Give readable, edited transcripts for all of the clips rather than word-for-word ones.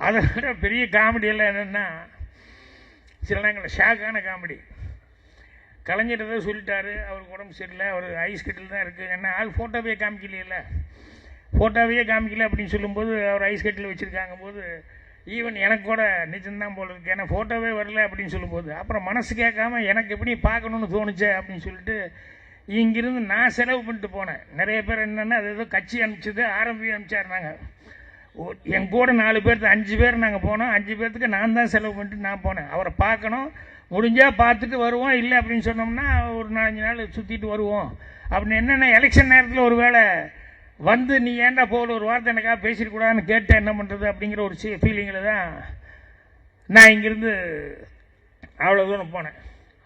அதை விட பெரிய காமெடியெல்லாம் என்னென்னா, சில நேரங்களில் ஷாக்கான காமெடி. கலைஞர் ஏதோ சொல்லிட்டாரு, அவருக்கு உடம்பு சரியில்லை, அவர் ஐஸ் கட்டில் தான் இருக்குது. ஏன்னா ஆள் ஃபோட்டோவே காமிக்கல, ஃபோட்டோவே காமிக்கல அப்படின்னு சொல்லும்போது அவர் ஐஸ் கட்டில் வச்சுருக்காங்க போது ஈவன் எனக்கு கூட நிஜம்தான் போல இருக்கு, ஏன்னா ஃபோட்டோவே வரல அப்படின்னு சொல்லும்போது அப்புறம் மனசு கேட்காம எனக்கு எப்படி பார்க்கணுன்னு தோணுச்சு அப்படின்னு சொல்லிட்டு இங்கிருந்து நான் செலவு பண்ணிட்டு போனேன். நிறைய பேர் என்னென்னா அது ஏதோ கட்சி அனுப்பிச்சது, ஆரம்பி அனுப்பிச்சாருனாங்க. என் கூட 4 பேர்த்து 5 பேர் நாங்கள் போனோம். 5 பேர்த்துக்கு நான் தான் செலவு பண்ணிட்டு நான் போனேன். அவரை பார்க்கணும், முடிஞ்சால் பார்த்துட்டு வருவோம், இல்லை அப்படின்னு சொன்னோம்னா ஒரு 4-5 நாள் சுற்றிட்டு வருவோம் அப்படின்னு. என்னென்ன எலெக்ஷன் நேரத்தில் ஒரு வேளை வந்து நீ ஏன்டா போகல, ஒரு வார்த்தை எனக்காக பேசிடக்கூடாதுன்னு கேட்டால் என்ன பண்ணுறது அப்படிங்கிற ஒரு ஃபீலிங்கில் தான் நான் இங்கேருந்து அவ்வளோ தூரம் போனேன்.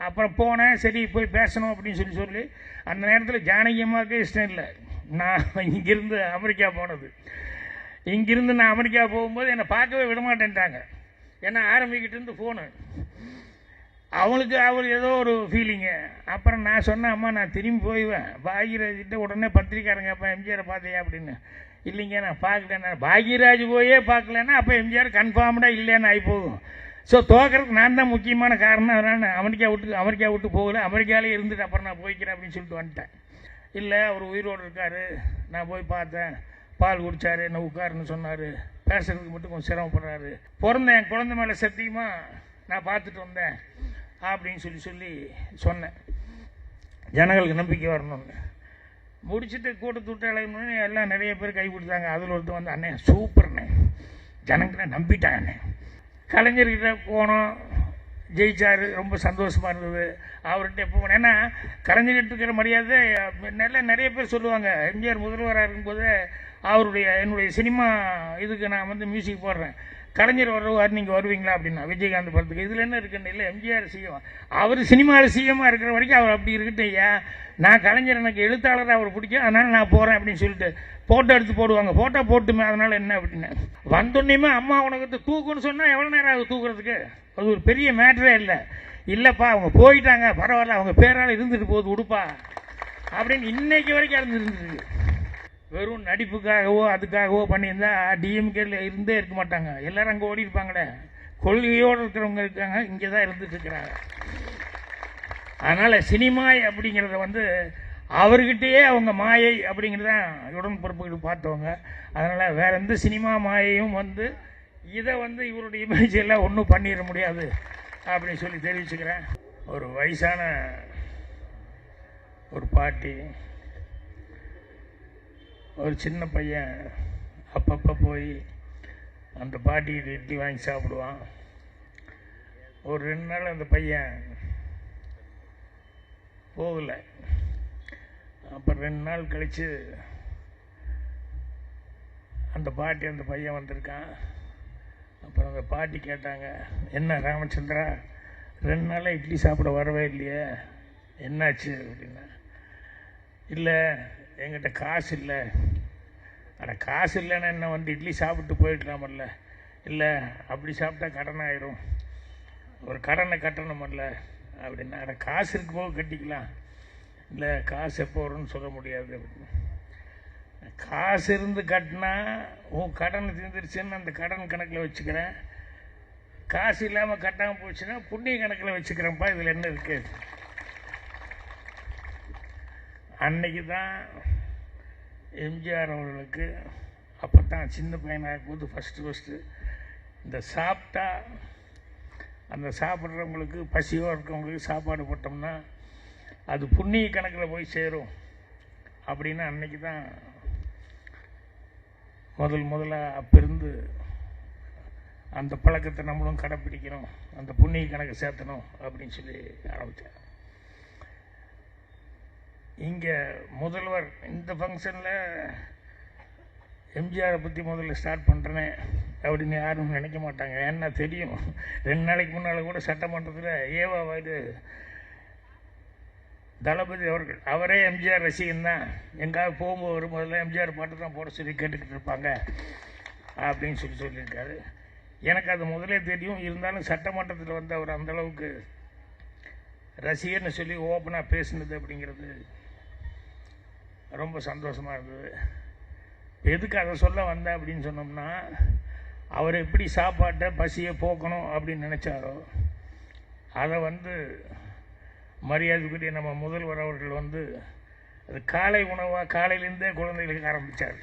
அப்புறம் போனேன், சரி போய் பேசணும் அப்படின்னு சொல்லி அந்த நேரத்தில் ஜானகி அம்மாவுக்கே இஷ்டம் இல்லை நான் இங்கேருந்து அமெரிக்கா போனது. இங்கிருந்து நான் அமெரிக்கா போகும்போது என்னை பார்க்கவே விட மாட்டேன்ட்டாங்க. ஏன்னா ஆரம்பிக்கிட்டேருந்து ஃபோனு அவங்களுக்கு அவர் ஏதோ ஒரு ஃபீலிங்கு. அப்புறம் நான் சொன்னேன், அம்மா நான் திரும்பி போயிடுவேன். பாக்யராஜ்கிட்ட உடனே பத்திரிக்காரங்க அப்போ எம்ஜிஆரை பார்த்தியா அப்படின்னு. இல்லைங்க நான் பார்க்கலன்னா, பாக்யராஜ் போயே பார்க்கலன்னா அப்போ எம்ஜிஆர் கன்ஃபார்ம்டாக இல்லைன்னு ஆகி போகும். ஸோ தோக்கிறதுக்கு நான் தான் முக்கியமான காரணம். அதனால் நான் அமெரிக்கா விட்டு போகல, அமெரிக்காவிலே இருந்துட்டு அப்புறம் நான் போய்க்கிறேன் அப்படின்னு சொல்லிட்டு வந்துட்டேன். இல்லை அவர் உயிரோடு இருக்கார், நான் போய் பார்த்தேன், பால் குடித்தார், என்ன உட்காருன்னு சொன்னார், பேசுறதுக்கு மட்டும் கொஞ்சம் சிரமப்படுறாரு, பிறந்தேன் என் குழந்தை மேலே சத்தியமாக நான் பார்த்துட்டு வந்தேன் அப்படின்னு சொல்லி சொன்னேன். ஜனங்களுக்கு நம்பிக்கை வரணும்னு முடிச்சுட்டு கூட்டத்தை விட்டு அழகணுன்னு எல்லாம் நிறைய பேர் கை கொடுத்தாங்க. அதில் ஒருத்தர் வந்து, அண்ணே சூப்பர்ண்ணே, ஜனங்களை நம்பிட்டாங்க அண்ணே. கலைஞர்கிட்ட போனோம், ஜெயிச்சார், ரொம்ப சந்தோஷமாக இருந்தது. அவர்கிட்ட எப்போ போனேன், ஏன்னா கலைஞர்கிட்ட இருக்கிற மரியாதை நிறைய பேர் சொல்லுவாங்க. எம்ஜிஆர் முதல்வராக இருக்கும்போது என்னுடைய சினிமா இதுக்கு நான் வந்து மியூசிக் போடுறேன், கலைஞர் வருவார், நீங்கள் வருவீங்களா அப்படின்னா, விஜயகாந்த் படத்துக்கு. இதில் என்ன இருக்குன்னு இல்லை, எம்ஜிஆர் சிஎம், அவர் சினிமாவில் சிஎம்மாக இருக்கிற வரைக்கும் அவர் அப்படி இருக்கட்டும் ஐயா, நான் கலைஞர் எனக்கு எழுத்தாளராக அவர் பிடிக்கும், அதனால் நான் போகிறேன் அப்படின்னு சொல்லிட்டு ஃபோட்டோ எடுத்து போடுவாங்க. ஃபோட்டோ போட்டுமே, அதனால் என்ன அப்படின்னு. வந்தோடனேயுமே அம்மா உனக்கு தூக்குன்னு சொன்னால் எவ்வளோ நேரம் ஆகுது தூக்குறதுக்கு, அது ஒரு பெரிய மேட்டரே இல்லை. இல்லைப்பா அவங்க போயிட்டாங்க, பரவாயில்ல, அவங்க பேரால் இருந்துட்டு போகுது உடுப்பா அப்படின்னு இன்னைக்கு வரைக்கும் இருந்துருக்கு. வெறும் நடிப்புக்காகவோ அதுக்காகவோ பண்ணியிருந்தா டிஎம்கேல இருந்தே இருக்க மாட்டாங்க, எல்லாரும் அங்கே ஓடி இருப்பாங்களே. கொள்கையோடு இருக்கிறவங்க இருக்காங்க, இங்கே தான் இருந்துட்டு இருக்கிறாங்க. அதனால் சினிமா அப்படிங்கிறத வந்து அவர்கிட்டயே அவங்க மாயை அப்படிங்கிறதான் உடன்பிறப்புகள் பார்த்தவங்க. அதனால் வேற எந்த சினிமா மாயையும் வந்து இதை வந்து இவருடைய இமேஜ் எல்லாம் ஒன்றும் பண்ணிட முடியாது அப்படின்னு சொல்லி தெரிவிச்சுக்கிறேன். ஒரு வயசான ஒரு பாட்டி, ஒரு சின்ன பையன் அப்பப்போ போய் அந்த பாட்டிக்கிட்ட இட்லி வாங்கி சாப்பிடுவான். ஒரு 2 நாள் அந்த பையன் போகலை. அப்புறம் 2 நாள் கழித்து அந்த பையன் வந்திருக்கான். அப்புறம் அந்த பாட்டி கேட்டாங்க, என்ன ராமச்சந்திரா 2 நாளாக இட்லி சாப்பிட வரவே இல்லையே, என்னாச்சு அப்படின்னா. இல்லை என்கிட்ட காசு இல்லை. ஆனால் காசு இல்லைன்னா என்ன, வந்து இட்லி சாப்பிட்டு போயிடலாமல்ல. இல்லை அப்படி சாப்பிட்டா கடன் ஆயிரும், ஒரு கடனை கட்டணுமல்ல அப்படின்னா. ஆனால் காசு இருக்கும்போது கட்டிக்கலாம். இல்லை காசு எப்போ வரும்னு சொல்ல முடியாது அப்படின்னு. காசு இருந்து கட்டினா உன் கடன் தீர்ந்துருச்சுன்னு அந்த கடன் கணக்கில் வச்சுக்கிறேன், காசு இல்லாமல் கட்டாமல் போச்சுன்னா புண்ணிய கணக்கில் வச்சுக்கிறேன்ப்பா, இதில் என்ன இருக்குது. அன்னைக்கு தான் எம்ஜிஆர் அவர்களுக்கு அப்போ தான் சின்ன பையனாக இருக்கும்போது ஃபஸ்ட்டு இந்த சாப்பிட்டா அந்த சாப்பிட்றவங்களுக்கு, பசியோ இருக்கிறவங்களுக்கு சாப்பாடு போட்டோம்னா அது புண்ணிய கணக்கில் போய் சேரும் அப்படின்னு அன்னைக்கு தான் முதலாக அப்போ இருந்து அந்த பழக்கத்தை நம்மளும் கடைப்பிடிக்கணும், அந்த புண்ணிய கணக்கை சேர்த்தணும் அப்படின்னு சொல்லி ஆரம்பித்தேன். இங்கே முதல்வர் இந்த ஃபங்க்ஷனில் எம்ஜிஆரை பற்றி முதல்ல ஸ்டார்ட் பண்ணுறேனே அப்படின்னு யாரும் நினைக்க மாட்டாங்க. ஏன்னா தெரியும், 2 நாளைக்கு முன்னால் கூட சட்டமன்றத்தில் இது தளபதி அவர்கள், அவரே எம்ஜிஆர் ரசிகன் தான், எங்காவது போகும்போது முதல்ல எம்ஜிஆர் பாட்டு தான் போட சொல்லி கேட்டுக்கிட்டு இருப்பாங்க அப்படின்னு சொல்லியிருக்காரு. எனக்கு அது முதலே தெரியும். இருந்தாலும் சட்டமன்றத்தில் வந்து அவர் அந்தளவுக்கு ரசிகர்னு சொல்லி ஓப்பனாக பேசுனது அப்படிங்கிறது ரொம்ப சந்தோஷமாக இருந்தது. எதுக்கு அதை சொல்ல வந்தேன் அப்படின்னு சொன்னோம்னா, அவர் எப்படி சாப்பாட்டை பசியை போக்கணும் அப்படின்னு நினச்சாரோ அதை வந்து மரியாதைக்குரிய நம்ம முதல்வர் அவர்கள் வந்து அது காலை உணவாக காலையிலேருந்தே குழந்தைகளுக்கு ஆரம்பித்தார்.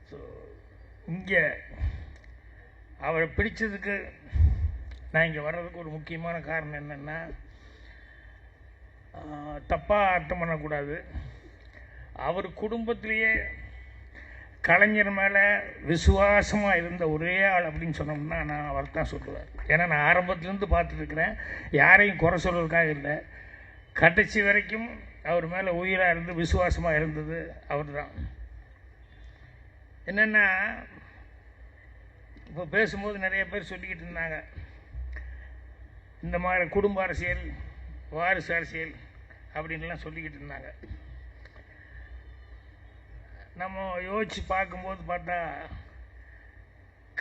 ஸோ இங்கே அவரை பிடிச்சதுக்கு நான் இங்கே வர்றதுக்கு ஒரு முக்கியமான காரணம் என்னென்னா, தப்பாக அர்த்தம் பண்ணக்கூடாது. அவர் குடும்பத்திலேயே கலைஞர் மேலே விசுவாசமாக இருந்த ஒரே ஆள் அப்படின்னு சொன்னோம்னா நான் அவர் தான் சொல்லுவேன். ஏன்னா நான் ஆரம்பத்துலேருந்து பார்த்துட்ருக்கிறேன், யாரையும் குறை சொல்கிறதுக்காக இல்லை, கடைசி வரைக்கும் அவர் மேலே உயிராக இருந்து விசுவாசமாக இருந்தது அவர் தான். என்னென்னா, இப்போ பேசும்போது நிறைய பேர் சொல்லிக்கிட்டு இருந்தாங்க, இந்த மாதிரி குடும்ப அரசியல், வாரிசு அரசியல் அப்படின்லாம் சொல்லிக்கிட்டு இருந்தாங்க. நம்ம யோசித்து பார்க்கும்போது பார்த்தா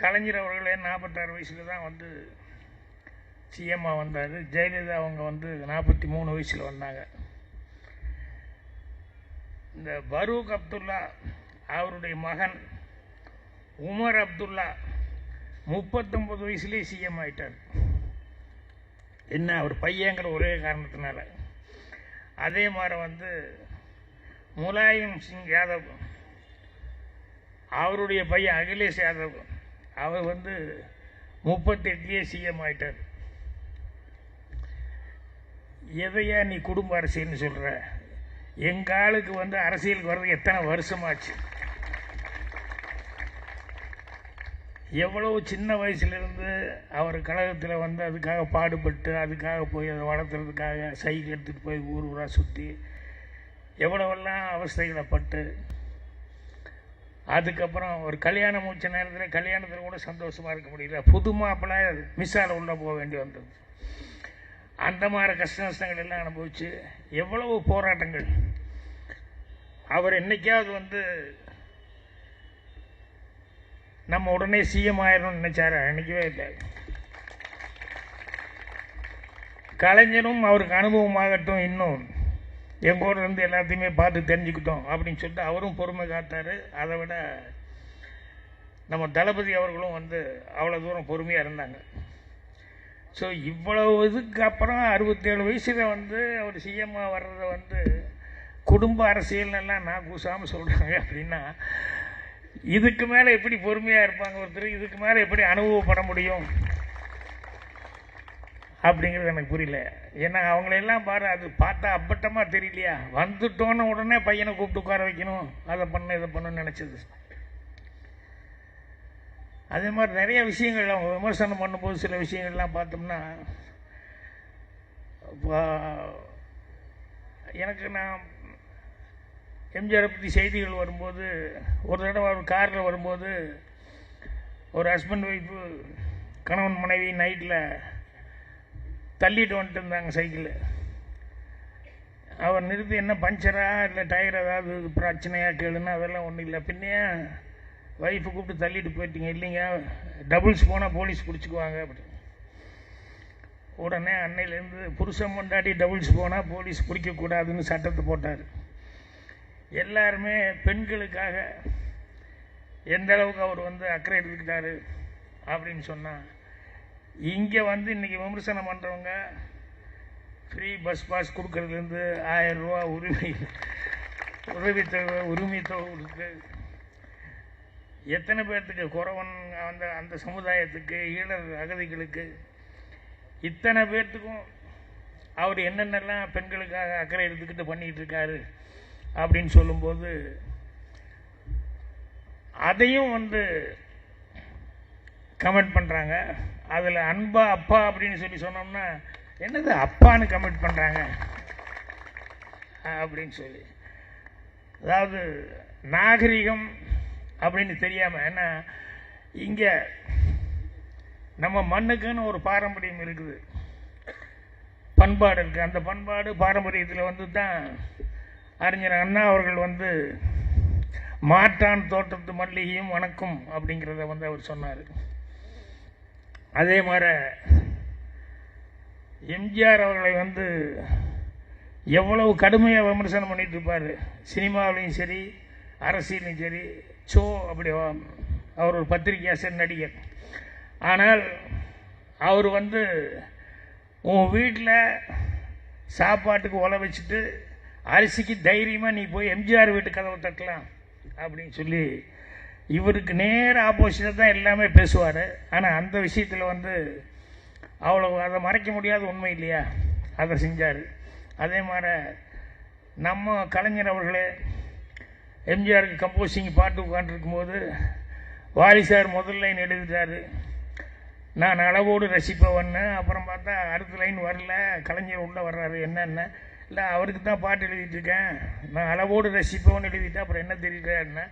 கலைஞர் அவர்களே 46 வயசில் தான் வந்து சிஎம்மாக வந்தார். ஜெயலலிதா அவங்க வந்து 43 வயசில் வந்தாங்க. இந்த பரூக் அப்துல்லா அவருடைய மகன் உமர் அப்துல்லா 39 வயசுலேயே சிஎம் ஆகிட்டார். என்ன, அவர் பையங்கிற ஒரே காரணத்தினால. அதே மாதிரி வந்து முலாயம் சிங் யாதவ் அவருடைய பையன் அகிலேஷ் யாதவ் அவர் வந்து 38 சிஎம் ஆகிட்டார். எதையா நீ குடும்ப அரசியல்னு சொல்கிற? எங்கள் ஆளுக்கு வந்து அரசியலுக்கு வர்றது எத்தனை வருஷமாச்சு? எவ்வளவு சின்ன வயசுலேருந்து அவர் கழகத்தில் வந்து அதுக்காக பாடுபட்டு அதுக்காக போய் அதை வளர்த்துறதுக்காக சைக்கிள் எடுத்துகிட்டு போய் ஊர் ஊராக சுற்றி எவ்வளவெல்லாம் அவஸ்தைகளை பட்டு, அதுக்கப்புறம் ஒரு கல்யாணம் முடிச்ச நேரத்தில் கல்யாணத்தில் கூட சந்தோஷமாக இருக்க முடியல, புது மாப்பிள்ளை மிஸ்ஸால் உள்ளே போக வேண்டி வந்தது. அந்த மாதிரி கஷ்ட நஷ்டங்கள் எல்லாம் அனுபவிச்சு எவ்வளவு போராட்டங்கள். அவர் என்னைக்காவது வந்து நம்ம உடனே சிஎம் ஆயிடணும்னு நினைச்சாரு? நினைக்கவே இல்லை. கலைஞரும் அவருக்கு அனுபவமாகட்டும், இன்னும் எங்கூட இருந்து எல்லாத்தையுமே பார்த்து தெரிஞ்சுக்கிட்டோம் அப்படின்னு சொல்லிட்டு அவரும் பொறுமை காத்தார். அதை விட நம்ம தளபதி அவர்களும் வந்து அவ்வளோ தூரம் பொறுமையாக இருந்தாங்க. ஸோ இவ்வளவு இதுக்கு அப்புறம் 67 வயசில் வந்து அவர் சிஎம்மாக வர்றதை வந்து குடும்ப அரசியல்னெல்லாம் நான் கூசாமல் சொல்கிறாங்க அப்படின்னா, இதுக்கு மேலே எப்படி பொறுமையாக இருப்பாங்க ஒருத்தர்? இதுக்கு மேலே எப்படி அனுபவப்பட முடியும் அப்படிங்கிறது எனக்கு புரியல. ஏன்னா அவங்களெல்லாம் பாரு, அது பார்த்தா அப்பட்டமாக தெரியலையா? வந்துட்டோன்னு உடனே பையனை கூப்பிட்டு உட்கார வைக்கணும், அதை பண்ண இதை பண்ணணும்னு நினச்சது. அதே மாதிரி நிறைய விஷயங்கள் அவங்க விமர்சனம் பண்ணும்போது சில விஷயங்கள்லாம் பார்த்தோம்னா, எனக்கு நான் எம்ஜிஆரை பற்றி செய்திகள் வரும்போது ஒரு தடவை ஒரு காரில் வரும்போது ஒரு ஹஸ்பண்ட் ஒய்ஃபு கணவன் மனைவி நைட்டில் தள்ளிட்டு வந்துட்டு இருந்தாங்க சைக்கிள். அவர் நிறுத்தி, என்ன பஞ்சரா இல்லை டயர் ஏதாவது பிரச்சனையாக கேளுன்னா, அதெல்லாம் ஒன்றும் இல்லை, பின்னையே ஒய்ஃபை கூப்பிட்டு தள்ளிட்டு போயிட்டீங்க? இல்லைங்க, டபுள்ஸ் போனால் போலீஸ் பிடிச்சிக்குவாங்க அப்படி. உடனே அன்னையிலேருந்து புருஷன் கொண்டாடி டபுள்ஸ் போனால் போலீஸ் பிடிக்கக்கூடாதுன்னு சட்டத்தை போட்டார். எல்லாருமே பெண்களுக்காக எந்த அளவுக்கு அவர் வந்து அக்கறை எடுத்துக்கிட்டாரு அப்படின்னு சொன்னால், இங்கே வந்து இன்றைக்கி விமர்சனம் பண்ணுறவங்க ஃப்ரீ பஸ் பாஸ் கொடுக்கறதுலேருந்து 1000 ரூபா உரிமை தொகை எத்தனை பேர்த்துக்கு, குறவன் அந்த சமுதாயத்துக்கு, ஈழர் அகதிகளுக்கு, இத்தனை பேர்த்துக்கும் அவர் என்னென்னலாம் பெண்களுக்காக அக்கறை எடுத்துக்கிட்டு பண்ணிகிட்டு இருக்காரு அப்படின்னு சொல்லும்போது, அதையும் வந்து கமெண்ட் பண்ணுறாங்க. அதில் அன்பா அப்பா அப்படின்னு சொல்லி சொன்னோம்னா, என்னது அப்பான்னு கமெண்ட் பண்ணுறாங்க அப்படின்னு சொல்லி. அதாவது நாகரிகம் அப்படின்னு தெரியாமல், ஏன்னா இங்கே நம்ம மண்ணுக்குன்னு ஒரு பாரம்பரியம் இருக்குது, பண்பாடு இருக்குது. அந்த பண்பாடு பாரம்பரியத்தில் வந்து தான் அறிஞர் அண்ணா அவர்கள் வந்து மாற்றான் தோட்டத்து மல்லிகையும் வணக்கம் அப்படிங்கிறத வந்து அவர் சொன்னார். அதே மாதிரி எம்ஜிஆர் அவர்களை வந்து எவ்வளவு கடுமையாக விமர்சனம் பண்ணிட்டு இருப்பார். சினிமாவிலையும் சரி, அரசியலும் சரி அப்படி அவர் ஒரு பத்திரிகையாசிரியர் நடிகர். ஆனால் அவர் உன் வீட்டில் சாப்பாட்டுக்கு உழ வச்சுட்டு அரிசிக்கு தைரியமாக நீ போய் எம்ஜிஆர் வீட்டு கதவை தட்டலாம் அப்படின்னு சொல்லி இவருக்கு நேர ஆப்போசிட்டாக தான் எல்லாமே பேசுவார். ஆனால் அந்த விஷயத்தில் அவ்வளோ அதை மறைக்க முடியாத உண்மை இல்லையா, அதை செஞ்சார். அதே மாதிரி நம்ம கலைஞர் அவர்களே எம்ஜிஆருக்கு கம்போசிங் பாட்டு உட்காந்துருக்கும்போது வாலி சார் முதல் லைன் எழுதிட்டார், நான் அளவோடு ரசிப்பவன்னு. அப்புறம் பார்த்தா அடுத்த லைன் வரல, கலைஞர் உள்ளே வர்றாரு. என்னென்ன இல்லை அவருக்கு தான் பாட்டு எழுதிட்டுருக்கேன், நான் அளவோடு ரசிப்பவன் எழுதிட்டேன், அப்புறம் என்ன தெரியுதுன்னா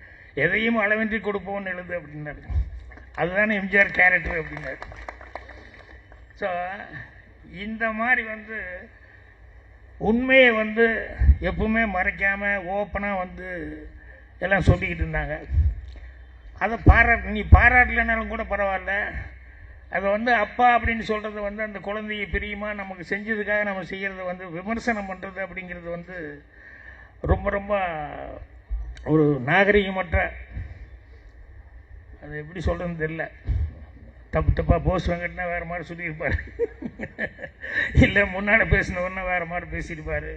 எதையும் அளவின்றி கொடுப்பவன் எழுது அப்படின்னாரு. அதுதானே எம்ஜிஆர் கேரக்டர் அப்படின்னாரு. ஸோ இந்த மாதிரி உண்மையை எப்பவுமே மறைக்காமல் ஓப்பனாக எல்லாம் சொல்லிக்கிட்டு இருந்தாங்க. அதை நீ பாராட்டலைனாலும் கூட பரவாயில்ல, அதை அப்பா அப்படின்னு சொல்கிறது அந்த குழந்தைய பிரியமாக நமக்கு செஞ்சதுக்காக நம்ம செய்கிறது விமர்சனம் பண்ணுறது அப்படிங்கிறது ரொம்ப ரொம்ப ஒரு நாகரிகமற்ற, அது எப்படி சொல்கிறதுன்னு தெரியல. தப்பாக போஸ் வெங்கட்னா வேறு மாதிரி சொல்லியிருப்பார், இல்லை முன்னால் பேசினவர்னா வேறு மாதிரி பேசியிருப்பார்.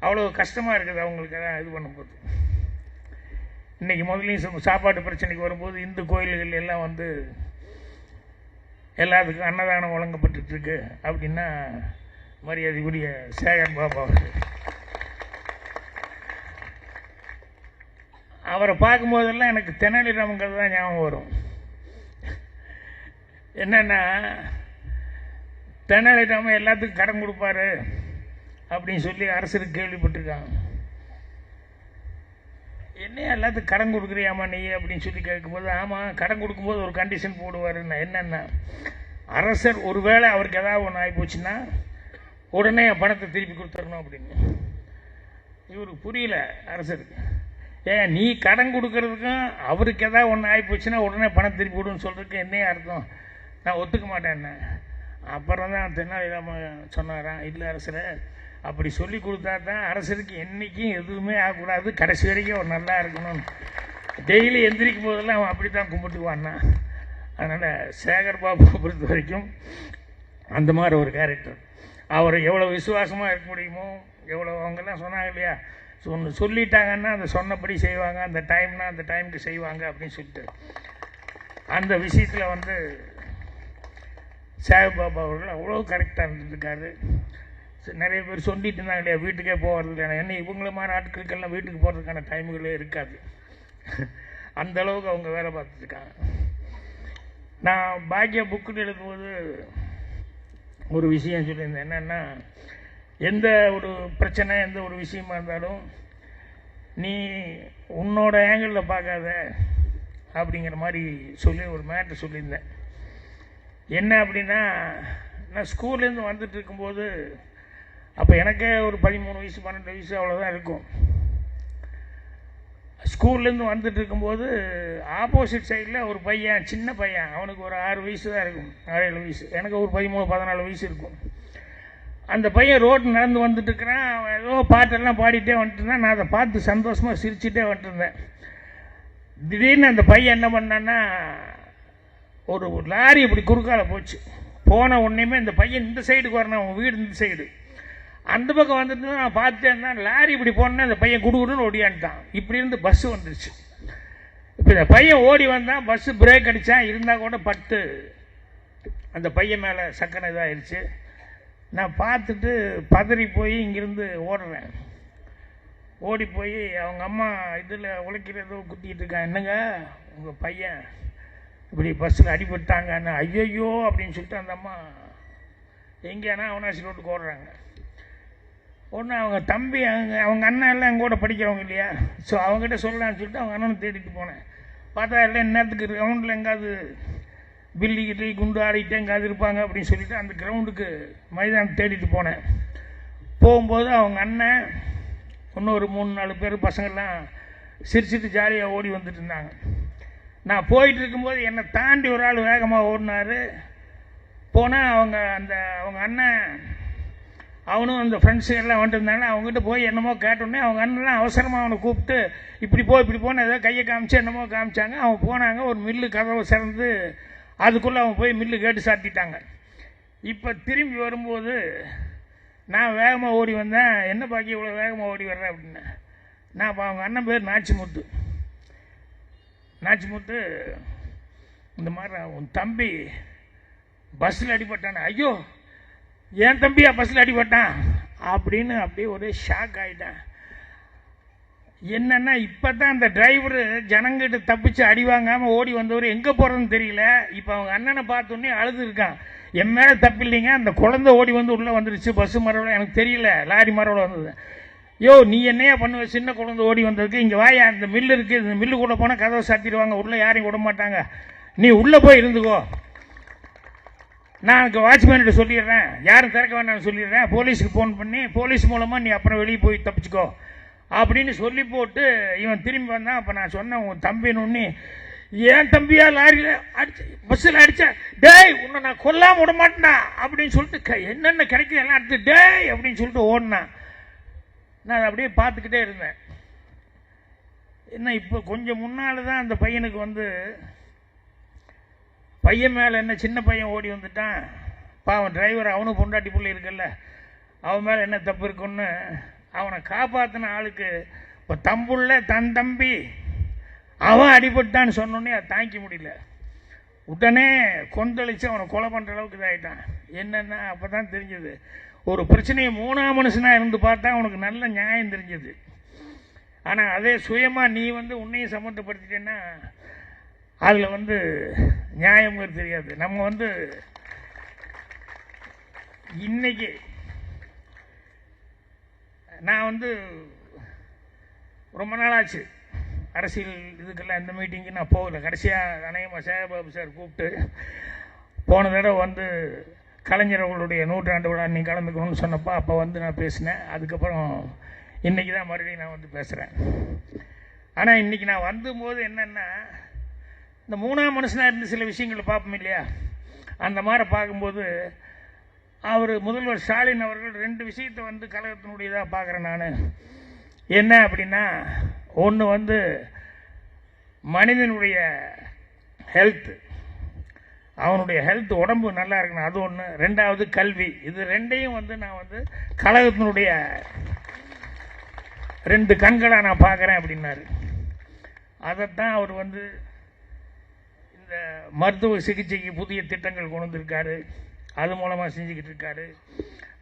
அவ்வளோ கஷ்டமாக இருக்குது அவங்களுக்கு தான் இது பண்ணும்போது. இன்றைக்கி முதலையும் சாப்பாட்டு பிரச்சனைக்கு வரும்போது இந்து கோயில்கள் எல்லாம் எல்லாத்துக்கும் அன்னதானம் வழங்கப்பட்டுருக்கு அப்படின்னா மரியாதைக்குரிய சேகர் பாபு அவரை பார்க்கும்போதெல்லாம் எனக்கு தெனாலிராமன்கள் தான் ஞாபகம் வரும். என்னென்னா தெனாலிராமன் எல்லாத்துக்கும் கடன் கொடுப்பாரு அப்படின்னு சொல்லி அரசருக்கு கேள்விப்பட்டிருக்காங்க. என்ன எல்லாத்துக்கும் கடன் கொடுக்குறியாமா நீ அப்படின்னு சொல்லி கேட்கும்போது, ஆமாம் கடன் கொடுக்கும்போது ஒரு கண்டிஷன் போடுவாருன்னா என்னென்னா, அரசர் ஒருவேளை அவருக்கு ஏதாவது ஒன்று ஆகி போச்சுன்னா உடனே பணத்தை திருப்பி கொடுத்துடணும் அப்படின்னு. இவருக்கு புரியல அரசருக்கு. ஏன் நீ கடன் கொடுக்கறதுக்கும் அவருக்கு எதாவது ஒன்று ஆகி போச்சுன்னா உடனே பணம் திருப்பி விடுன்னு சொல்கிறதுக்கு என்னையே அர்த்தம், நான் ஒத்துக்க மாட்டேன்னு. அப்புறம் தான் தெனாலிராமன் சொன்னாராம், இல்லை அரசரை அப்படி சொல்லி கொடுத்தா தான் அரசருக்கு என்றைக்கும் எதுவுமே ஆகக்கூடாது, கடைசி வரைக்கும் அவர் நல்லா இருக்கணும், டெய்லி எந்திரிக்கும் போதெல்லாம் அவன் அப்படி தான் கும்பிட்டுக்குவான்னா. அதனால் சேகர் பாபு பொறுத்த வரைக்கும் அந்த மாதிரி ஒரு கேரக்டர். அவர் எவ்வளோ விசுவாசமாக இருக்க முடியுமோ, எவ்வளோ அவங்கெல்லாம் சொன்னாங்க இல்லையா, சொல்லிட்டாங்கன்னா அந்த சொன்னபடி செய்வாங்க, அந்த டைம்னா அந்த டைமுக்கு செய்வாங்க அப்படின்னு சொல்லிட்டு அந்த விஷயத்தில் சேகர் பாபு அவர்கள் அவ்வளோ கரெக்டாக இருந்துருக்காரு. நிறைய பேர் சொல்லிட்டு இருந்தாங்க இல்லையா, வீட்டுக்கே போகிறது இல்லை, என்ன இவங்கள மாதிரி ஆட்களுக்கெல்லாம் வீட்டுக்கு போகிறதுக்கான டைமுகளே இருக்காது, அந்த அளவுக்கு அவங்க வேலை பார்த்துருக்காங்க. நான் பாக்கியா புக்குன்னு எழுதும்போது ஒரு விஷயம் சொல்லியிருந்தேன், என்னென்னா எந்த ஒரு பிரச்சனை எந்த ஒரு விஷயமா இருந்தாலும் நீ உன்னோட ஆங்கிளில் பார்க்காத அப்படிங்கிற மாதிரி சொல்லி ஒரு மேட்ரு சொல்லியிருந்தேன். என்ன அப்படின்னா, நான் ஸ்கூல்லேருந்து வந்துட்டு இருக்கும்போது அப்போ எனக்கே ஒரு 13 வயசு 12 வயசு அவ்வளோதான் இருக்கும். ஸ்கூல்லேருந்து வந்துட்டு இருக்கும்போது ஆப்போசிட் சைடில் ஒரு பையன், சின்ன பையன், அவனுக்கு ஒரு 6 வயசு தான் இருக்கும், 6-7 வயசு, எனக்கு ஒரு 13-14 வயசு இருக்கும். அந்த பையன் ரோட்டு நடந்து வந்துட்டுருக்கிறான், அவன் ஏதோ பாட்டெல்லாம் பாடிட்டே வந்துட்டுருந்தான். நான் அதை பார்த்து சந்தோஷமாக சிரிச்சுட்டே வந்துட்டுருந்தேன். திடீர்னு அந்த பையன் என்ன பண்ணான்னா, ஒரு லாரி இப்படி குறுக்கால போச்சு. போன உடனேமே இந்த பையன் இந்த சைடுக்கு வரணும், அவன் வீடு இந்த சைடு, அந்த பக்கம் வந்துட்டு நான் பார்த்தேன்னா லாரி இப்படி போனேன்னா அந்த பையன் குடுகுடுன்னு ஓடியான்ட்டான். இப்படி இருந்து பஸ்ஸு வந்துருச்சு. இப்போ இந்த பையன் ஓடி வந்தான், பஸ்ஸு பிரேக் அடித்தான், இருந்தால் கூட பட்டு அந்த பையன் மேலே சக்கரை இதாகிடுச்சு. நான் பார்த்துட்டு பதறி போய் இங்கேருந்து ஓடுறேன். ஓடி போய் அவங்க அம்மா இதில் உழைக்கிறதோ குத்திக்கிட்டு இருக்கான், என்னங்க உங்கள் பையன் இப்படி பஸ்ஸில் அடிபட்டாங்கன்னு. ஐயோ அப்படின்னு சொல்லிட்டு அந்த அம்மா எங்கேனா அவனாசி ரோட்டுக்கு ஓடுறாங்க. ஒன்று அவங்க தம்பி அவங்க அண்ணன் எல்லாம் எங்கூட படிக்கிறவங்க இல்லையா, ஸோ அவங்ககிட்ட சொல்லலான்னு சொல்லிட்டு அவங்க அண்ணனை தேடிட்டு போனேன். பார்த்தா எல்லாம் நேரத்துக்கு கிரவுண்டில் எங்காவது பில்லி கில்லி குண்டு ஆடிட்டு எங்காவது இருப்பாங்க அப்படின்னு சொல்லிட்டு அந்த கிரவுண்டுக்கு மைதானம் தேடிட்டு போனேன். போகும்போது அவங்க அண்ணன் இன்னொரு 3-4 பேர் பசங்கள்லாம் சிரிச்சிட்டு ஜாலியாக ஓடி வந்துட்டு இருந்தாங்க. நான் போயிட்டு இருக்கும்போது என்னை தாண்டி ஒரு ஆள் வேகமாக ஓடினார். போனால் அவங்க அண்ணன் அவனும் அந்த ஃப்ரெண்ட்ஸு எல்லாம் வந்துருந்தாங்க. அவங்ககிட்ட போய் என்னமோ கேட்டோடனே அவங்க அண்ணன் அவசரமாக அவனை கூப்பிட்டு இப்படி போன ஏதோ கையை காமிச்சு என்னமோ காமிச்சாங்க. அவங்க போனாங்க, ஒரு மில்லு கதவை திறந்து அதுக்குள்ளே அவன் போய் மில்லு கேட்டு சாத்திட்டாங்க. இப்போ திரும்பி வரும்போது நான் வேகமாக ஓடி வந்தேன். என்ன பாக்கி இவ்வளோ வேகமாக ஓடி வர்றேன் அப்படின்னு. நான் இப்போ அவங்க அண்ணன் பேர் நாச்சிமுத்து. இந்த மாதிரி உன் தம்பி பஸ்ஸில் அடிபட்டானே. ஐயோ, என் தம்பியா பஸ்ஸில் அடிபட்டான் அப்படின்னு அப்படியே ஒரே ஷாக் ஆகிட்டேன். என்னன்னா இப்போ தான் அந்த டிரைவரு ஜனங்கிட்ட தப்பிச்சு அடி வாங்காமல் ஓடி வந்தவர் எங்கே போகிறதுன்னு தெரியல. இப்போ அவங்க அண்ணனை பார்த்தோன்னே அழுது இருக்கான். என் மேலே தப்பு இல்லைங்க, அந்த குழந்தை ஓடி வந்து உள்ளே வந்துருச்சு, பஸ்ஸு மரவில் எனக்கு தெரியல, லாரி மரவில் வந்தது. யோ, நீ என்னையா பண்ணுவ, சின்ன குழந்தை ஓடி வந்ததுக்கு, இங்கே வாயா, இந்த மில்லு இருக்குது, இந்த மில்லு கூட போனால் கதவை சாத்திடுவாங்க, உள்ளே யாரையும் விட மாட்டாங்க, நீ உள்ளே போய் இருந்துக்கோ, நான் எனக்கு வாட்ச்மேன்கிட்ட சொல்லிடுறேன், யாரும் திறக்க வேண்டாம்னு சொல்லிடுறேன், போலீஸுக்கு ஃபோன் பண்ணி போலீஸ் மூலமாக நீ அப்புறம் வெளியே போய் தப்பிச்சுக்கோ அப்படின்னு சொல்லி போட்டு இவன் திரும்பி வந்தான். அப்போ நான் சொன்னேன், உன் தம்பின்னு. ஏன் தம்பியா லாரியில் அடிச்சு பஸ்ஸில் அடித்தா, டேய் உன்னை நான் கொல்லாமல் விட மாட்டேனா அப்படின்னு சொல்லிட்டு என்னென்ன கிடைக்குது எல்லாம் எடுத்து டேய் அப்படின்னு சொல்லிட்டு ஓடினான். நான் அதை அப்படியே பார்த்துக்கிட்டே இருந்தேன். என்ன இப்போ கொஞ்சம் முன்னால் தான் அந்த பையனுக்கு வந்து பையன் மேலே என்ன சின்ன பையன் ஓடி வந்துட்டான், பாவன் டிரைவர் அவனும் பொண்டாட்டி பிள்ளை இருக்குல்ல, அவன் மேலே என்ன தப்பு இருக்குன்னு அவனை காப்பாற்றின ஆளுக்கு இப்போ தம்புள்ள தன் தம்பி அவன் அடிபட்டான்னு சொன்னோன்னே அதை தாங்கிக்க முடியல. உடனே கொந்தளிச்சு அவனை கொலை பண்ணுற அளவுக்கு இதாகிட்டான். என்னென்னா அப்போ தான் தெரிஞ்சது, ஒரு பிரச்சனையை மூணாம் மனுஷனாக இருந்து பார்த்தா உனக்கு நல்ல நியாயம் தெரிஞ்சது. ஆனால் அதே சுயமாக நீ வந்து உன்னையும் சம்மந்தப்படுத்திட்டேன்னா அதில் வந்து நியாயங்கிறது தெரியாது. நம்ம வந்து இன்னைக்கு நான் வந்து ரொம்ப நாளாச்சு அரசியல் இதுக்கெல்லாம் இந்த மீட்டிங்கு நான் போகல. கடைசியாக அநேகமாக சேகபாபு சார் கூப்பிட்டு போன தடவை வந்து கலைஞர் அவர்களுடைய 100ஆண்டு விழா நீ கலந்துக்கணும்னு சொன்னப்போ அப்போ வந்து நான் பேசினேன். அதுக்கப்புறம் இன்றைக்கி தான் மறுபடியும் நான் வந்து பேசுகிறேன். ஆனால் இன்றைக்கி நான் வந்தும்போது என்னென்னா, இந்த மூணாம் மனுஷனாக இருந்து சில விஷயங்களை பார்ப்போம் இல்லையா, அந்த மாதிரி பார்க்கும்போது அவர் முதல்வர் ஸ்டாலின் அவர்கள் 2 விஷயத்தை வந்து கழகத்தினுடையதாக பார்க்குறேன் நான். என்ன அப்படின்னா, ஒன்று வந்து மனிதனுடைய ஹெல்த்து, அவனுடைய ஹெல்த் உடம்பு நல்லா இருக்கணும், அது ஒன்று. 2வது கல்வி. இது 2ஐயும் வந்து நான் வந்து கழகத்தினுடைய 2 கண்களாக நான் பார்க்குறேன் அப்படின்னாரு. அதைத்தான் அவர் வந்து இந்த மருத்துவ சிகிச்சைக்கு புதிய திட்டங்கள் கொண்டு வந்திருக்காரு, அது மூலமாக செஞ்சுக்கிட்டு இருக்காரு.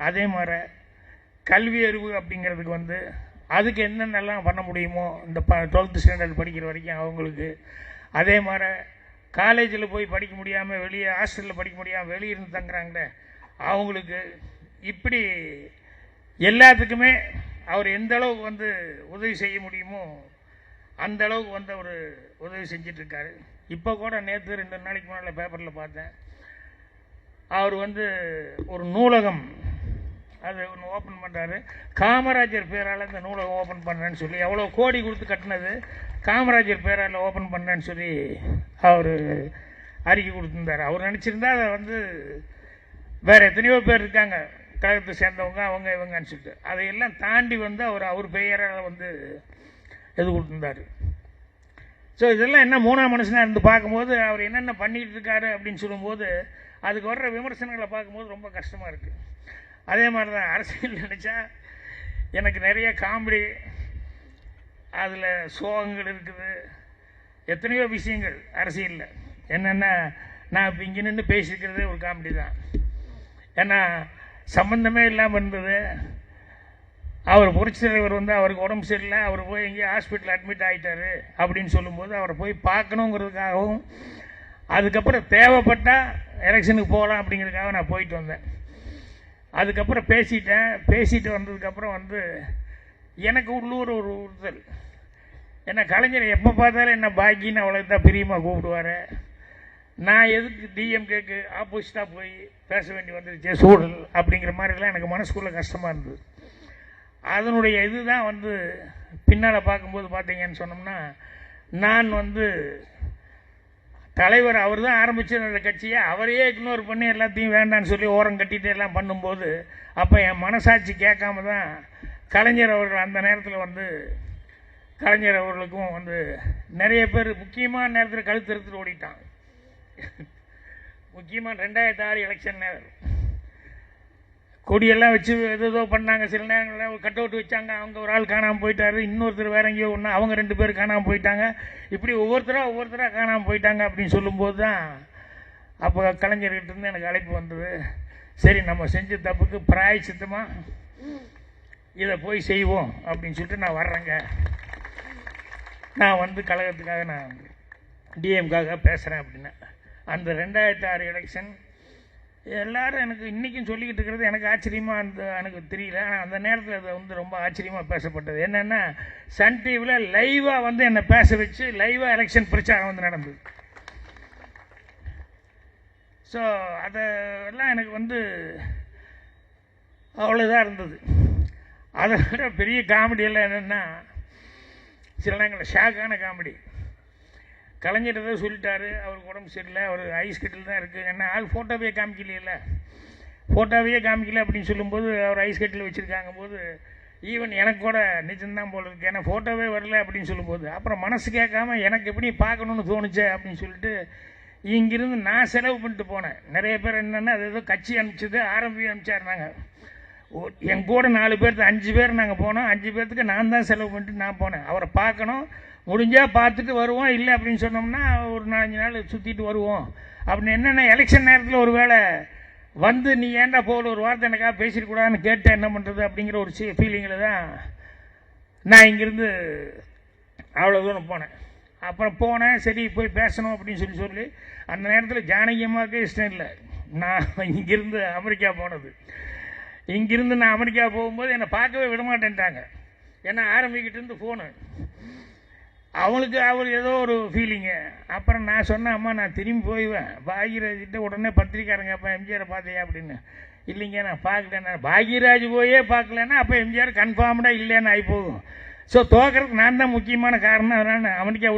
அதே மாதிரி கல்வி அறிவு அப்படிங்கிறதுக்கு வந்து அதுக்கு என்னென்னலாம் பண்ண முடியுமோ இந்த 12th ஸ்டாண்டர்ட் படிக்கிற வரைக்கும் அவங்களுக்கு, அதே மாதிரி காலேஜில் போய் படிக்க முடியாமல் வெளியே ஹாஸ்டலில் படிக்க முடியாமல் வெளியே இருந்து தங்குறாங்களே அவங்களுக்கு, இப்படி எல்லாத்துக்குமே அவர் எந்த அளவுக்கு வந்து உதவி செய்ய முடியுமோ அந்த அளவுக்கு வந்து அவர் உதவி செஞ்சிட்ருக்காரு. இப்போ கூட நேற்று 2 நாளைக்கு முன்னால் பேப்பரில் பார்த்தேன், அவர் வந்து ஒரு நூலகம் அது ஒன்று ஓப்பன் பண்ணுறாரு. காமராஜர் பேரால் இந்த நூலகம் ஓப்பன் பண்ணுறேன்னு சொல்லி, எவ்வளோ கோடி கொடுத்து கட்டினது, காமராஜர் பேரால் ஓப்பன் பண்ணுறேன்னு சொல்லி அவர் அறிக்கை கொடுத்துருந்தார். அவர் நினச்சிருந்தா அதை வந்து வேறு எத்தனையோ பேர் இருக்காங்க கழகத்தை சேர்ந்தவங்க, அவங்க இவங்கன்னு சொல்லிட்டு, அதையெல்லாம் தாண்டி வந்து அவர் பெயரால் வந்து இது கொடுத்துருந்தார். ஸோ இதெல்லாம் என்ன மூணாம் மனுஷனாக இருந்து பார்க்கும்போது அவர் என்னென்ன பண்ணிகிட்டு இருக்காரு அப்படின்னு சொல்லும்போது அதுக்கு வர்ற விமர்சனங்களை பார்க்கும்போது ரொம்ப கஷ்டமாக இருக்குது. அதே மாதிரி தான் அரசியல் நினச்சா எனக்கு நிறைய காமெடி, அதில் சோகங்கள் இருக்குது, எத்தனையோ விஷயங்கள் அரசியலில். என்னென்னா, நான் இப்போ இங்கே நின்று பேசியிருக்கிறதே ஒரு காமெடி தான். ஏன்னா சம்பந்தமே இல்லாமல் இருந்தது. அவர் புரட்சி தலைவர் வந்து அவருக்கு உடம்பு சரியில்லை, அவர் போய் எங்கேயோ ஹாஸ்பிட்டல் அட்மிட் ஆகிட்டார் அப்படின்னு சொல்லும்போது அவரை போய் பார்க்கணுங்கிறதுக்காகவும், அதுக்கப்புறம் தேவைப்பட்டால் எலெக்ஷனுக்கு போகலாம் அப்படிங்கிறதுக்காக நான் போயிட்டு வந்தேன். அதுக்கப்புறம் பேசிட்டு வந்ததுக்கப்புறம் வந்து எனக்கு உள்ளூர் ஒரு உறுத்தல். ஏன்னா கலைஞர் எப்போ பார்த்தாலும் என்ன பாக்கின்னு அவ்வளோ தான் பிரியமாக கூப்பிடுவார். நான் எதுக்கு டிஎம்கேக்கு ஆப்போசிட்டாக போய் பேச வேண்டி வந்துருச்சு சூழல் அப்படிங்கிற மாதிரிலாம் எனக்கு மனசுக்குள்ளே கஷ்டமாக இருந்தது. அதனுடைய இதுதான் வந்து பின்னால் பார்க்கும்போது பார்த்தீங்கன்னு சொன்னோம்னா, நான் வந்து தலைவர் அவர் தான் ஆரம்பிச்சது அந்த கட்சியை, அவரையே இக்னோர் பண்ணி எல்லாத்தையும் வேண்டான்னு சொல்லி ஓரம் கட்டிட்டு எல்லாம் பண்ணும்போது அப்போ என் மனசாட்சி கேட்காம தான் கலைஞர் அவர்கள் அந்த நேரத்தில் வந்து கலைஞர் அவர்களுக்கும் வந்து நிறைய பேர் முக்கியமான நேரத்தில் கழுத்து எடுத்துட்டு ஓடிட்டாங்க. முக்கியமாக 2006 எலெக்ஷன் நேரம் கொடியெல்லாம் வச்சு ஏதோ பண்ணாங்க. சில நேரங்களில் ஒரு கட் அவுட் வச்சாங்க, அவங்க ஒரு ஆள் காணாமல் போயிட்டாரு, இன்னொருத்தர் வேற எங்கேயோ ஒன்று, அவங்க 2 பேர் காணாமல் போயிட்டாங்க. இப்படி ஒவ்வொருத்தராக காணாமல் போயிட்டாங்க அப்படின்னு சொல்லும்போது தான் அப்போ கலைஞர்கிட்ட இருந்து எனக்கு அழைப்பு வந்தது. சரி, நம்ம செஞ்ச தப்புக்கு பிராயச்சித்தமாக இதை போய் செய்வோம் அப்படின்னு சொல்லிட்டு நான் வர்றேங்க. நான் வந்து கழகத்துக்காக நான் டிஎம்காக பேசுகிறேன் அப்படின்னா அந்த 2006 எலெக்ஷன் எல்லாரும் எனக்கு இன்றைக்கும் சொல்லிக்கிட்டு இருக்கிறது எனக்கு ஆச்சரியமாக எனக்கு தெரியல. ஆனால் அந்த நேரத்தில் அது வந்து ரொம்ப ஆச்சரியமாக பேசப்பட்டது. என்னென்னா சன் டிவியில் லைவாக வந்து என்னை பேச வச்சு லைவாக எலெக்ஷன் பிரச்சாரம் வந்து நடந்தது. ஸோ அதெல்லாம் எனக்கு வந்து அவ்வளோதான் இருந்தது. அதை விட பெரிய காமெடியெல்லாம் என்னென்னா சில நேரங்களில் ஷாக்கான காமெடி. கலைஞர் ஏதோ சொல்லிட்டாரு, அவருக்கு உடம்பு சரியில்லை, அவர் ஐஸ் கட்டில் தான் இருக்குது. ஏன்னா ஆள் ஃபோட்டோவே காமிக்கலையில, ஃபோட்டோவையே காமிக்கல அப்படின்னு சொல்லும்போது அவர் ஐஸ் கட்டில் வச்சுருக்காங்க போது ஈவன் எனக்கு கூட நிஜம்தான் போல இருக்கு, ஏன்னா ஃபோட்டோவே வரல அப்படின்னு சொல்லும்போது அப்புறம் மனசு கேட்காம எனக்கு எப்படி பார்க்கணுன்னு தோணுச்சு அப்படின்னு சொல்லிட்டு இங்கிருந்து நான் செலவு பண்ணிட்டு போனேன். நிறைய பேர் என்னென்னா அது ஏதோ கட்சி அனுப்பிச்சது ஆரம்பி அனுப்பிச்சாருனாங்க. என் கூட 4 பேர்த்து 5 பேர் நாங்கள் போனோம். 5 பேர்த்துக்கு நான் தான் செலவு பண்ணிட்டு நான் போனேன். அவரை பார்க்கணும், முடிஞ்சால் பார்த்துட்டு வருவோம், இல்லை அப்படின்னு சொன்னோம்னா ஒரு 4-5 நாள் சுற்றிட்டு வருவோம் அப்படின்னு. என்னென்ன எலெக்ஷன் நேரத்தில் ஒரு வேளை வந்து நீ ஏன்டா போகல, ஒரு வார்த்தை எனக்காக பேசிடக்கூடாதுன்னு கேட்டேன், என்ன பண்ணுறது அப்படிங்கிற ஒரு ஃபீலிங்கில் தான் நான் இங்கேருந்து அவ்வளோ தூரம் போனேன். அப்புறம் போனேன், சரி போய் பேசணும் அப்படின்னு சொல்லி அந்த நேரத்தில் ஜானகி அம்மாவுக்கே இஷ்டம் இல்லை நான் இங்கேருந்து அமெரிக்கா போனது. இங்கிருந்து நான் அமெரிக்கா போகும்போது என்னை பார்க்கவே விட மாட்டேன்ட்டாங்க. ஏன்னா ஆரம்பிக்கிட்டேருந்து ஃபோனு அவங்களுக்கு அவர் ஏதோ ஒரு ஃபீலிங்கு. அப்புறம் நான் சொன்னேன், அம்மா நான் திரும்பி போயிடுவேன். பாக்யராஜ்கிட்ட உடனே பத்திரிக்காரங்க அப்போ எம்ஜிஆரை பார்த்தியா அப்படின்னு. இல்லைங்க நான் பார்க்கலன்னா, பாக்யராஜ் போயே பார்க்கலன்னா அப்போ எம்ஜிஆர் கன்ஃபார்ம்டாக இல்லைன்னு ஆகி போகும். ஸோ தோக்கிறதுக்கு நான் தான் முக்கியமான காரணம். அதனால் நான் அமெரிக்கா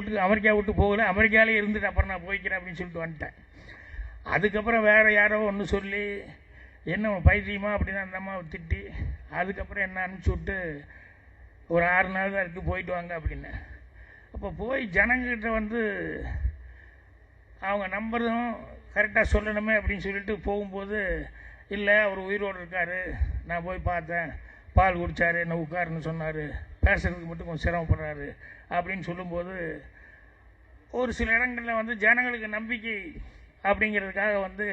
விட்டு போகல, அமெரிக்காவிலே இருந்துட்டு அப்புறம் நான் போய்க்கிறேன் அப்படின்னு சொல்லிட்டு வந்துட்டேன். அதுக்கப்புறம் வேறு யாரோ ஒன்று சொல்லி என்ன பைத்தியமா அப்படின்னு அந்த அம்மாவை திட்டி அதுக்கப்புறம் என்ன அனுப்பிச்சி விட்டு ஒரு 6 நாள் தான் இருக்குது, போயிட்டு வாங்க அப்படின்னு. அப்போ போய் ஜனங்கிட்ட வந்து அவங்க நம்பரும் கரெக்டாக சொல்லணுமே அப்படின்னு சொல்லிட்டு போகும்போது, இல்லை அவர் உயிரோடு இருக்கார், நான் போய் பார்த்தேன், பால் குடித்தார், என்ன உட்காருன்னு சொன்னார், பேசுகிறதுக்கு மட்டும் கொஞ்சம் சிரமப்படுறாரு அப்படின்னு சொல்லும்போது ஒரு சில இடங்களில் வந்து ஜனங்களுக்கு நம்பிக்கை அப்படிங்கிறதுக்காக வந்து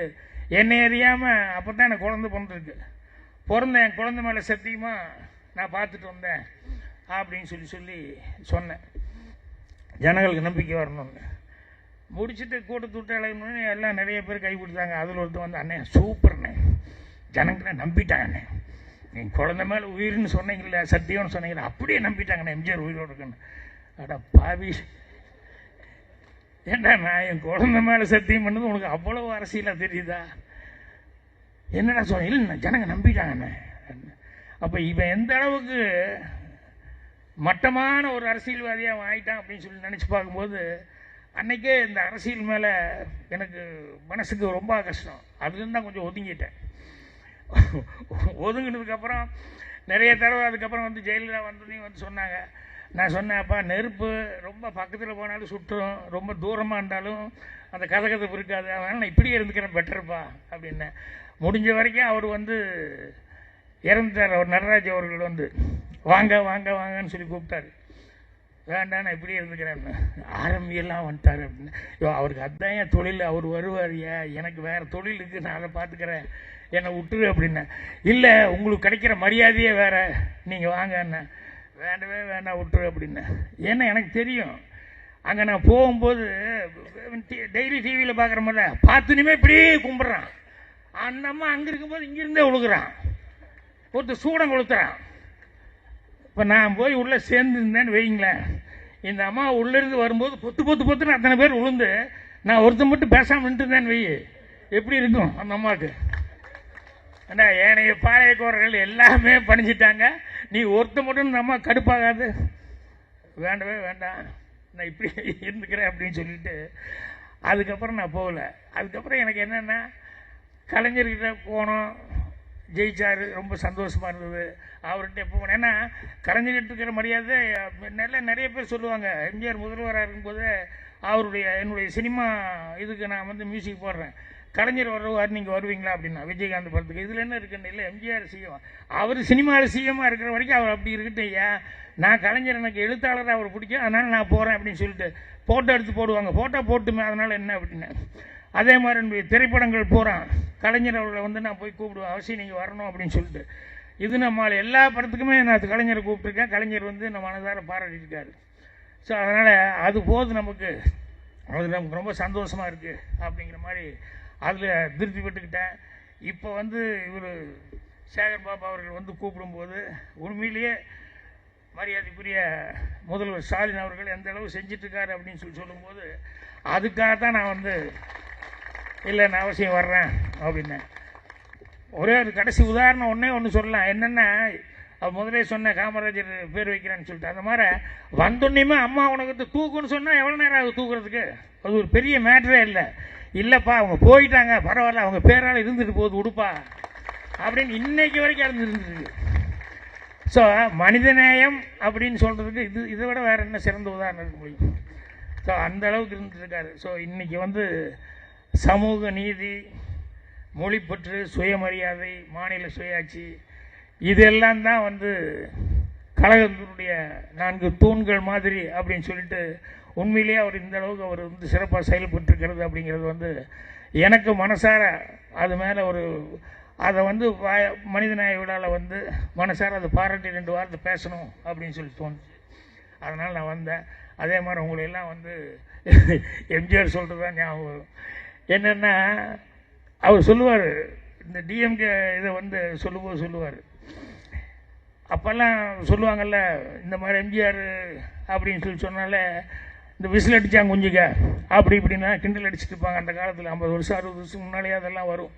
என்னை அறியாமல் அப்போ தான் எனக்கு குழந்தை பிறந்திருக்கு, பிறந்த என் குழந்தை மேலே சத்தியமாக நான் பார்த்துட்டு வந்தேன் அப்படின்னு சொல்லி சொன்னேன். ஜனங்களுக்கு நம்பிக்கை வரணும்னு முடிச்சுட்டு கூட்டத்தை விட்டு அழகணும்னு எல்லாம் நிறைய பேர் கை கொடுத்தாங்க. அதில் ஒருத்தர் வந்து, அண்ணே சூப்பர்ண்ணே, ஜனங்களை நம்பிட்டாங்கண்ணே, நீங்கள் குழந்தை மேலே உயிர்னு சொன்னீங்களே, சத்தியம்னு சொன்னீங்களே, அப்படியே நம்பிட்டாங்கண்ணே எம்ஜிஆர் உயிரோடு இருக்குன்னு. அடா பாவி, ஏண்டா நான் என் குழந்தை மேலே சத்தியம் பண்ணது உனக்கு அவ்வளோ அரசியலாக தெரியுதா? என்னடா சொன்ன? இல்லை ஜனங்க நம்பிட்டாங்கண்ணே. அப்போ இவன் எந்த அளவுக்கு மட்டமான ஒரு அரசியல்வாதியாக அவன் ஆகிட்டான் அப்படின்னு சொல்லி நினச்சி பார்க்கும்போது அன்றைக்கே இந்த அரசியல் மேலே எனக்கு மனசுக்கு ரொம்ப கஷ்டம். அதுலேருந்து தான் கொஞ்சம் ஒதுங்கிட்டேன். ஒதுங்கினதுக்கப்புறம் நிறைய தடவை அதுக்கப்புறம் வந்து ஜெயலலிதா வந்ததையும் வந்து சொன்னாங்க. நான் சொன்னேன், அப்பா நெருப்பு ரொம்ப பக்கத்தில் போனாலும் சுற்றும், ரொம்ப தூரமாக இருந்தாலும் அந்த கதகதப்பு இருக்காது, அதனால் நான் இப்படியே இருந்துக்கிறேன் பெட்டர்ப்பா அப்படின்னேன். முடிஞ்ச வரைக்கும் அவர் வந்து இறந்துட்டார். அவர் நடராஜ் அவர்கள் வந்து வாங்க வாங்க வாங்கன்னு சொல்லி கூப்பிட்டாரு. வேண்டாம் நான் இப்படியே இருந்துக்கிறேன்னு. ஆரம்பியெல்லாம் வந்துட்டார் அப்படின்னு. அவருக்கு அதுதான் என் தொழில், அவர் வருவார், எனக்கு வேறு தொழில் இருக்குது, நான் அதை பார்த்துக்கிறேன், என்னை விட்டுரு அப்படின்னேன். இல்லை உங்களுக்கு கிடைக்கிற மரியாதையே வேறு, நீங்கள் வாங்கன்னு. வேண்டவே வேண்டாம் விட்டுரு அப்படின்னு. ஏன்னா எனக்கு தெரியும், அங்கே நான் போகும்போது டெய்லி டிவியில் பார்க்குற மாதிரி பார்த்துனுமே இப்படியே கும்பிட்றான். அந்த அம்மா அங்கே இருக்கும்போது இங்கிருந்தே விழுகுறான், ஒருத்தர் சூடம் கொளுத்துறான். இப்போ நான் போய் உள்ளே சேர்ந்துருந்தேன்னு வைங்களேன், இந்த அம்மா உள்ளேருந்து வரும்போது பொத்துன்னு அத்தனை பேர் விழுந்து நான் ஒருத்தர் மட்டும் பேசாமல் நின்றுருந்தேன்னு வை, எப்படி இருக்கும் அந்த அம்மாவுக்கு? ஏன்னா ஏனைய பாளையக்கோரர்கள் எல்லாமே பணிஞ்சிட்டாங்க, நீ ஒருத்த மட்டும் இந்த அம்மா கடுப்பாகாது? வேண்டவே வேண்டாம், நான் இப்படி இருந்துக்கிறேன் அப்படின்னு சொல்லிட்டு அதுக்கப்புறம் நான் போகல. அதுக்கப்புறம் எனக்கு என்னென்னா கலைஞர்கிட்ட போனோம், ஜெயிச்சார், ரொம்ப சந்தோஷமாக இருந்தது. அவர்கிட்ட எப்போ ஏன்னா கலைஞர்கிட்ட இருக்கிற மரியாதை நிறைய பேர் சொல்லுவாங்க. எம்ஜிஆர் முதல்வராக இருக்கும்போது என்னுடைய சினிமா இதுக்கு நான் வந்து மியூசிக் போடுறேன், கலைஞர் வருவார், நீங்கள் வருவீங்களா அப்படின்னா, விஜயகாந்த் படத்துக்கு. இதில் என்ன இருக்குன்னு இல்லை, எம்ஜிஆர் சிஎம், அவர் சினிமாவில் சிஎம்மாக இருக்கிற வரைக்கும் அவர் அப்படி இருக்கட்டும் ஐயா, நான் கலைஞர் எனக்கு எழுத்தாளராக அவர் பிடிக்கும், அதனால் நான் போகிறேன் அப்படின்னு சொல்லிட்டு ஃபோட்டோ எடுத்து போடுவாங்க. ஃபோட்டோ போட்டுமே அதனால் என்ன அப்படின்னு. அதே மாதிரி என்னுடைய திரைப்படங்கள் போகிறான், கலைஞர் அவர்களை வந்து நான் போய் கூப்பிடுவேன், அவசியம் நீங்கள் வரணும் அப்படின்னு சொல்லிட்டு. இது நம்ம எல்லா படத்துக்குமே நான் கலைஞரை கூப்பிட்டுருக்கேன். கலைஞர் வந்து நம்ம மனதார பாராட்டியிருக்காரு. ஸோ அதனால் அது போது நமக்கு, அது நமக்கு ரொம்ப சந்தோஷமாக இருக்குது அப்படிங்கிற மாதிரி அதில் திருப்தி பெற்றுக்கிட்டேன். இப்போ வந்து இவர் சேகர் பாபு அவர்கள் வந்து கூப்பிடும்போது உண்மையிலேயே மரியாதைக்குரிய முதல்வர் ஸ்டாலின் அவர்கள் எந்த அளவு செஞ்சிட்ருக்காரு அப்படின்னு சொல்லும்போது அதுக்காக தான் நான் வந்து இல்லை நான் அவசியம் வர்றேன் அப்படின்னேன். ஒரே ஒரு கடைசி உதாரணம் ஒன்று சொல்லலாம். என்னென்னா, அவர் முதலே சொன்ன காமராஜர் பேர் வைக்கிறேன்னு சொல்லிட்டு, அந்த மாதிரி வந்தோன்னையுமே அம்மா உனக்கு தூக்குன்னு சொன்னால் எவ்வளோ நேரம் ஆகுது தூக்குறதுக்கு? அது ஒரு பெரிய மேட்டரே இல்லைப்பா அவங்க போயிட்டாங்க, பரவாயில்ல, அவங்க பேரால் இருந்துட்டு போகுது உடுப்பா அப்படின்னு இன்னைக்கு வரைக்கும் இருந்துருக்கு. ஸோ மனிதநேயம் அப்படின்னு சொல்கிறதுக்கு இதை விட வேறு என்ன சிறந்த உதாரணம் இருக்க முடியும்? ஸோ அந்த அளவுக்கு இருந்துட்டுருக்காரு. ஸோ இன்றைக்கி வந்து சமூக நீதி, மொழிப்பற்று, சுயமரியாதை, மாநில சுயாட்சி, இதெல்லாம் தான் வந்து கழகத்தினுடைய 4 தூண்கள் மாதிரி அப்படின்னு சொல்லிட்டு உண்மையிலேயே அவர் இந்த அளவுக்கு அவர் வந்து சிறப்பாக செயல்பட்டுருக்கிறது அப்படிங்கிறது வந்து எனக்கு மனசார அது மேலே அதை வந்து மனிதநேய விழாவில் வந்து மனசார அதை பாராட்டி 2 வாரத்தை பேசணும் அப்படின்னு சொல்லி தோணுச்சு. அதனால் நான் வந்தேன். அதே மாதிரி உங்களையெல்லாம் வந்து எம்ஜிஆர் சொல்கிறது தான் ஞாபகம். என்னென்னா அவர் சொல்லுவார், இந்த டிஎம்கே இதை வந்து சொல்லுவார், அப்போல்லாம் சொல்லுவாங்கள்ல, இந்த மாதிரி எம்ஜிஆர் அப்படின்னு சொல்லி சொன்னாலே இந்த விசில் அடித்தாங்க குஞ்சுக்க அப்படி இப்படின்னா கிண்டல் அடிச்சுட்டு இருப்பாங்க. அந்த காலத்தில் 50 வருஷம் 60 வருஷம் முன்னாலேயே அதெல்லாம் வரும்.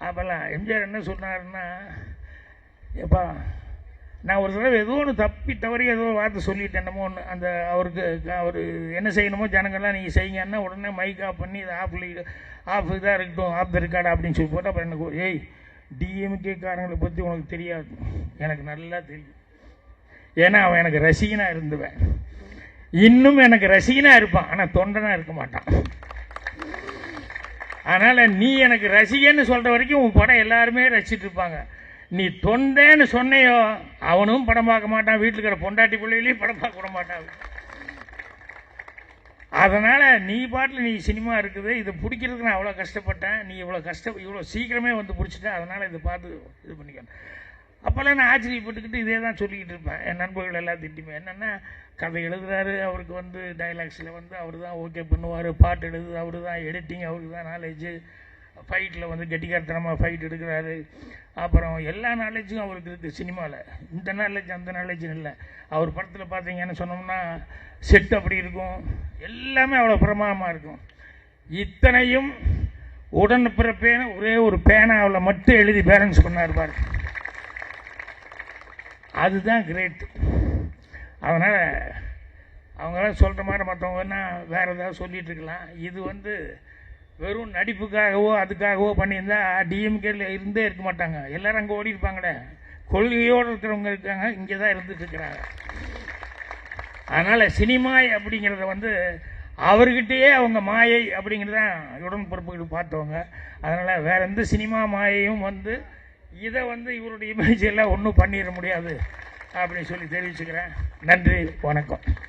அப்போல்லாம் எம்ஜிஆர் என்ன சொன்னாருன்னா, எப்பா நான் ஒரு தடவை ஏதோ ஒன்று தவறி ஏதோ வார்த்தை சொல்லிட்டேன், என்னமோ ஒன்று, அந்த அவர் என்ன செய்யணுமோ ஜனங்கள்லாம் நீங்கள் செய்யுங்கன்னா உடனே மைக் ஆஃப் பண்ணி இது ஆஃப் இதாக இருக்கட்டும், ஆஃப் த ரெக்கார்டு அப்படின்னு சொல்லி போட்டு, அப்புறம் எனக்கு ஏய் டிஎம்கே காரங்களை பற்றி உனக்கு தெரியாது, எனக்கு நல்லா தெரியும், ஏன்னா அவன் எனக்கு ரசிகனாக இருந்துவேன், இன்னும் எனக்கு ரசிகனாக இருப்பான், ஆனால் தொண்டனாக இருக்க மாட்டான். அதனால் நீ எனக்கு ரசிகன்னு சொல்கிற வரைக்கும் உன் படம் எல்லாருமே ரசிச்சுட்டு இருப்பாங்க. நீ தொண்டேன்னு சொன்னையோ அவனும் படம் பார்க்க மாட்டான், வீட்டில் இருக்கிற பொண்டாட்டி பிள்ளைகளையும் படம் பார்க்க விட மாட்டான். அதனால் நீ பாட்டில் நீ சினிமா இருக்குது, இதை பிடிக்கிறதுக்கு நான் அவ்வளோ கஷ்டப்பட்டேன், நீ இவ்வளோ சீக்கிரமே வந்து பிடிச்சிட்டேன், அதனால் இதை பார்த்து இது பண்ணிக்கணும். அப்போல்லாம் நான் ஆச்சரியப்பட்டுக்கிட்டு இதே தான் சொல்லிக்கிட்டு இருப்பேன் என் நண்பர்கள் எல்லாம் திட்டுமே. என்னென்னா, கதை எழுதுறாரு, அவருக்கு வந்து டைலாக்ஸில் வந்து அவர் தான் ஓகே பண்ணுவார், பாட்டு எழுதுது அவர் தான், எடிட்டிங் அவருக்கு தான் நாலேஜு, ஃபைட்டில் வந்து கெட்டிக்காரத்தனமாக ஃபைட் எடுக்கிறாரு, அப்புறம் எல்லா நாலேஜும் அவருக்கு இருக்குது சினிமாவில். இந்த நாலேஜ் அந்த நாலேஜும் இல்லை. அவர் படத்தில் பார்த்தீங்கன்னு சொன்னோம்னா செட் அப்படி இருக்கும், எல்லாமே அவ்வளோ பிரமாதமாக இருக்கும். இத்தனையும் உடன் பிறப்பேன்னு ஒரே ஒரு பேனாவில் மட்டும் எழுதி பேலன்ஸ் பண்ணார் பாரு, அதுதான் கிரேட். அதனால் அவங்களாம் சொல்கிற மாதிரி மற்றவங்கன்னா வேறு ஏதாவது சொல்லிகிட்டு இருக்கலாம். இது வந்து வெறும் நடிப்புக்காகவோ அதுக்காகவோ பண்ணியிருந்தா டிஎம்கேல இருந்தே இருக்க மாட்டாங்க, எல்லோரும் அங்கே ஓடி இருப்பாங்களே. கொள்கையோடு இருக்கிறவங்க இருக்காங்க, இங்கே தான் இருந்துட்டுருக்கிறாங்க. அதனால் சினிமா அப்படிங்கிறத வந்து அவர்கிட்டயே அவங்க மாயை அப்படிங்கிறதான் உடன்பிறப்புகள் பார்த்தவங்க. அதனால் வேறு எந்த சினிமா மாயையும் வந்து இதை வந்து இவருடைய இமேஜ் எல்லாம் ஒன்றும் பண்ணிட முடியாது அப்படின்னு சொல்லி தெரிவிச்சுக்கிறேன். நன்றி, வணக்கம்.